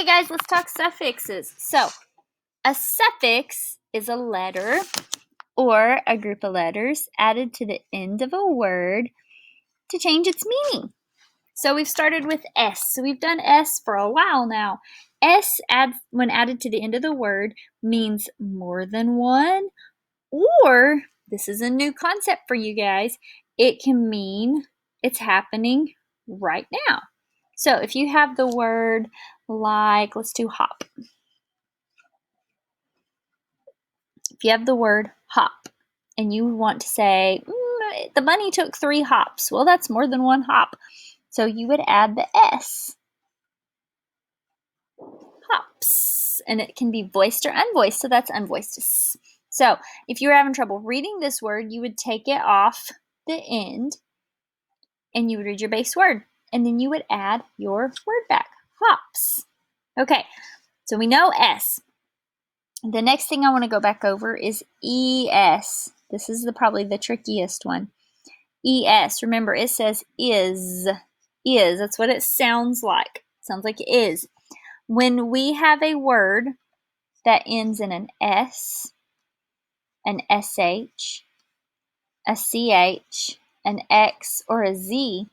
Okay, guys, let's talk suffixes. So, a suffix is a letter or a group of letters added to the end of a word to change its meaning. So we've started with S. So we've done S for a while now. S, when added to the end of the word, means more than one, or this is a new concept for you guys. It can mean it's happening right now. So if you have the word like, let's do hop. If you have the word hop and you want to say, the bunny took 3 hops. Well, that's more than one hop. So you would add the S. Hops. And it can be voiced or unvoiced, so that's unvoiced. So if you were having trouble reading this word, you would take it off the end and you would read your base word. And then you would add your word back. Hops. Okay, so we know S. The next thing I want to go back over is ES. This is probably the trickiest one. ES. Remember, it says is. Is. That's what it sounds like. It sounds like it is. When we have a word that ends in an S, an SH, a CH, an X, or a Z,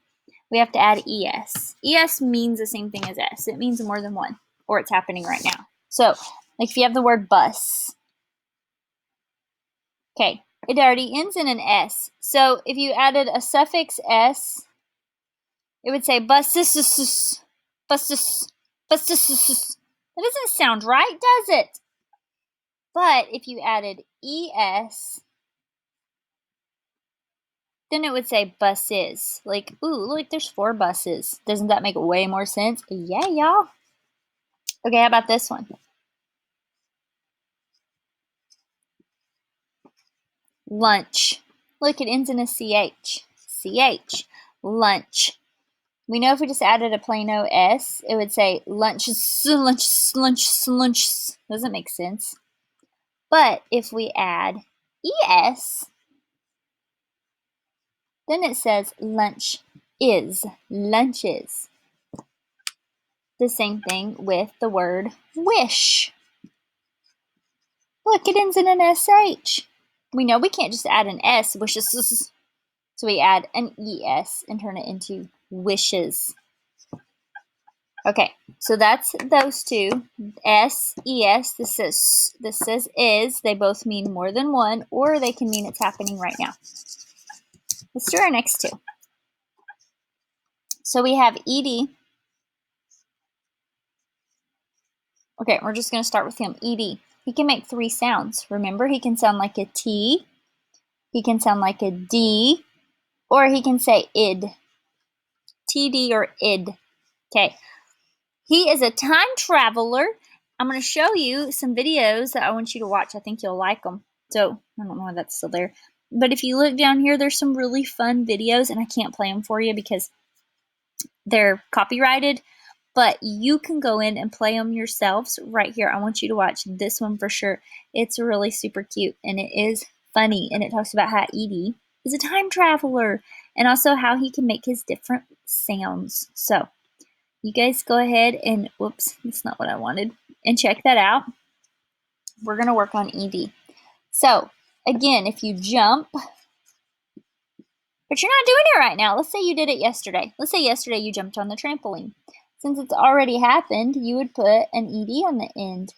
we have to add ES. ES means the same thing as S. It means more than one, or it's happening right now. So, like if you have the word bus, okay, it already ends in an S. So if you added a suffix S, it would say buses, buses, buses. That doesn't sound right, does it? But if you added ES, then it would say buses. Like, ooh, look, there's 4 buses. Doesn't that make way more sense? Yeah, y'all. Okay, how about this one? Lunch. Look, it ends in a CH. CH. Lunch. We know if we just added a plain OS, it would say lunch, lunch, lunch, lunch. Doesn't make sense. But if we add ES, then it says lunch is, lunches. The same thing with the word wish. Look, it ends in an SH. We know we can't just add an S, wishes. So we add an ES and turn it into wishes. Okay, so that's those two. S, ES, this says is. They both mean more than one, or they can mean it's happening right now. Let's do our next two. So we have ED. Okay, we're just going to start with him. ED. He can make 3 sounds. Remember, he can sound like a T, he can sound like a D, or he can say id. TD or id. Okay. He is a time traveler. I'm going to show you some videos that I want you to watch. I think you'll like them. So, I don't know why that's still there. But if you look down here, there's some really fun videos, and I can't play them for you because they're copyrighted. But you can go in and play them yourselves right here. I want you to watch this one for sure. It's really super cute, and it is funny. And it talks about how Edie is a time traveler, and also how he can make his different sounds. So, you guys go ahead and, whoops, that's not what I wanted, and check that out. We're going to work on ED. So, again, if you jump, but you're not doing it right now. Let's say you did it yesterday. Let's say yesterday you jumped on the trampoline. Since it's already happened, you would put an ED on the end.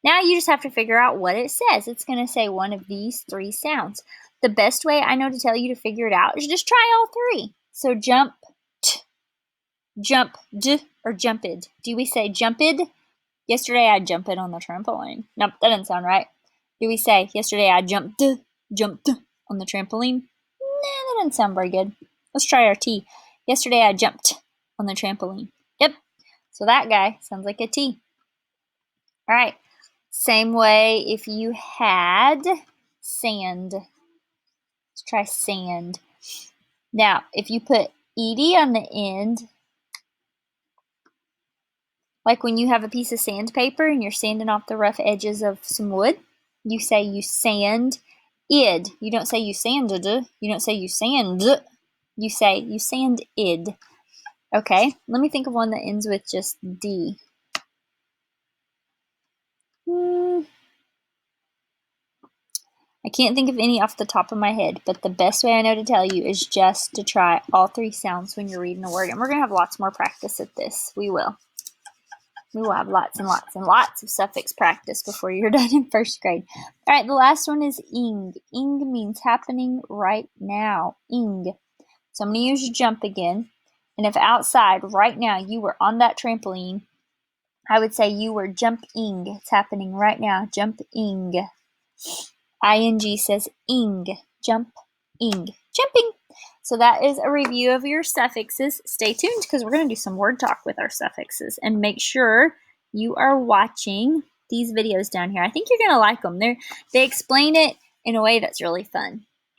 Now you just have to figure out what it says. It's going to say one of these 3 sounds. The best way I know to tell you to figure it out is just try all 3. So jump, jump, or jumped. Do we say jumped? Yesterday I jumped on the trampoline. Nope, that doesn't sound right. Do we say yesterday I jumped on the trampoline? Nah, that doesn't sound very good. Let's try our T. Yesterday I jumped on the trampoline. Yep. So that guy sounds like a T. All right. Same way if you had sand. Let's try sand. Now, if you put ED on the end, like when you have a piece of sandpaper and you're sanding off the rough edges of some wood, you say you sand id. You don't say you sanded. You don't say you sand. You say you sand id. Okay, let me think of one that ends with just D. I can't think of any off the top of my head, but the best way I know to tell you is just to try all 3 sounds when you're reading a word. And we're going to have lots more practice at this. We will. We will have lots and lots and lots of suffix practice before you're done in 1st grade. All right, the last one is ing. Ing means happening right now. Ing. So I'm going to use jump again. And if outside right now you were on that trampoline, I would say you were jumping. It's happening right now. Jumping. Ing says ing. Jump-ing. Jumping. So that is a review of your suffixes. Stay tuned because we're going to do some word talk with our suffixes. And make sure you are watching these videos down here. I think you're going to like them. They explain it in a way that's really fun.